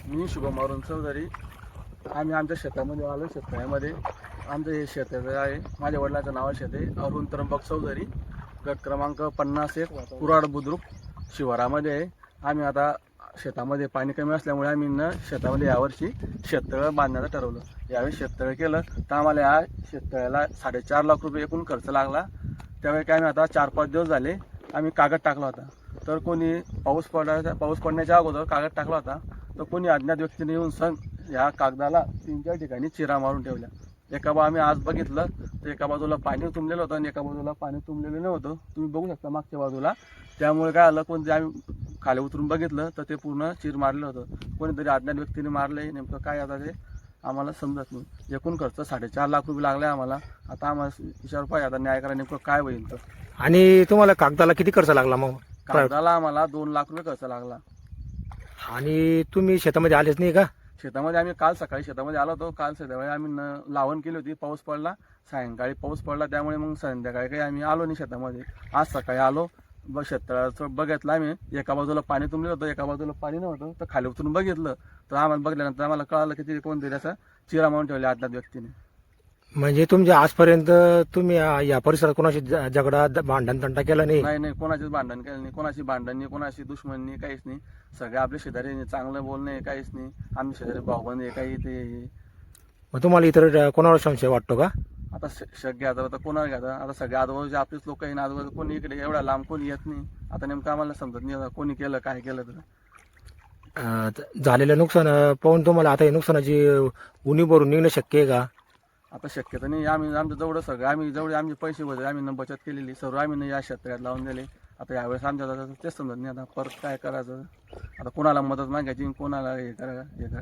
मी शुभम अरुण चौधरी. आम्ही आमच्या शेतामध्ये आलो. शेतकऱ्यामध्ये आमचं हे शेत आहे. माझ्या वडिलांचं नाव शेत आहे अरुण त्र्यंबक चौधरी. गट क्रमांक 51 कुराड बुद्रुक शिवारामध्ये आहे. आम्ही आता शेतामध्ये पाणी कमी असल्यामुळे आम्ही शेतामध्ये यावर्षी शेततळं बांधण्याचं ठरवलं. यावेळी शेततळं केलं तर आम्हाला या शेततळ्याला 4.5 लाख रुपये एकूण खर्च लागला. त्यावेळी काय आम्ही आता 4-5 दिवस झाले आम्ही कागद टाकला होता. तर कोणी पाऊस पडण्याच्या अगोदर कागद टाकला होता. तर कोणी अज्ञात व्यक्तीने येऊन या कागदाला 3-4 ठिकाणी चिरा मारून ठेवल्या. एका आम्ही आज बघितलं तर एका बाजूला पाणी तुंबलेलं होतं आणि एका बाजूला पाणी तुंबलेलं नव्हतं. तुम्ही बघू शकता मागच्या बाजूला. त्यामुळे काय आलं, कोणते आम्ही खाली उतरून बघितलं तर ते पूर्ण चिर मारलं होतं. कोणीतरी अज्ञात व्यक्तीने मारलं. नेमकं काय आता ते आम्हाला समजत नाही. एकूण खर्च 4.5 लाख रुपये लागले आम्हाला. आता आम्हाला विचार पाहिजे आता न्याय करा नेमकं काय होईल. तर आणि तुम्हाला कागदाला किती खर्च लागला मग? कागदाला आम्हाला 2 लाख रुपये खर्च लागला. आणि तुम्ही शेतामध्ये आलेच नाही का? शेतामध्ये आम्ही काल सकाळी शेतामध्ये आलो होतो. काल संध्याकाळी आम्ही लावण केली होती. पाऊस पडला, सायंकाळी पाऊस पडला. त्यामुळे मग संध्याकाळी काही आम्ही आलो नाही शेतामध्ये. आज सकाळी आलो. शेततळ्याचं बघितलं आम्ही. एका बाजूला पाणी तुंबलं होतं, एका बाजूला पाणी नव्हतं. तर खाली उतरून बघितलं तर आम्हाला बघल्यानंतर आम्हाला कळालं की ते कोणतरी असा चिरा मारून ठेवले अज्ञात व्यक्तीने. म्हणजे तुमच्या आजपर्यंत तुम्ही या परिसरात कोणाशी झगडा भांडण तंटा केला नाही? नाही, कोणाचीच भांडण केलं नाही. कोणाची भांडण नाही, कोणाची दुश्मन नाही, काहीच नाही. सगळे आपले शेजारी चांगलं बोलणे, काहीच नाही. आम्ही शेजारी भाऊबंद आहे काही ते. मग तुम्हाला इतर कोणावर संशय वाटतो का? आता शक घ्यायचा आता कोणाला घ्यायचा. आता सगळे आजूबाजूचे आपलेच लोक आहे ना. आजूबाजू कोणी इकडे एवढा लांब कोणी येत नाही. आता नेमकं आम्हाला समजत नाही कोणी केलं काय केलं. तर झालेलं नुकसान पाहून तुम्हाला आता हे नुकसानाची उणी भरून निघणं शक्य आहे का? आता शक्यता नाही. आम्ही आमचं जेवढं सगळं जेवढे आमचे पैसे होते आम्ही बचत केलेली सर्व आम्ही या शेतकऱ्यात लावून दिले. आता यावेळेस आमच्या तेच समजत नाही आता परत काय करायचं. आता कोणाला मदत मागायची, कोणाला हे करायचं.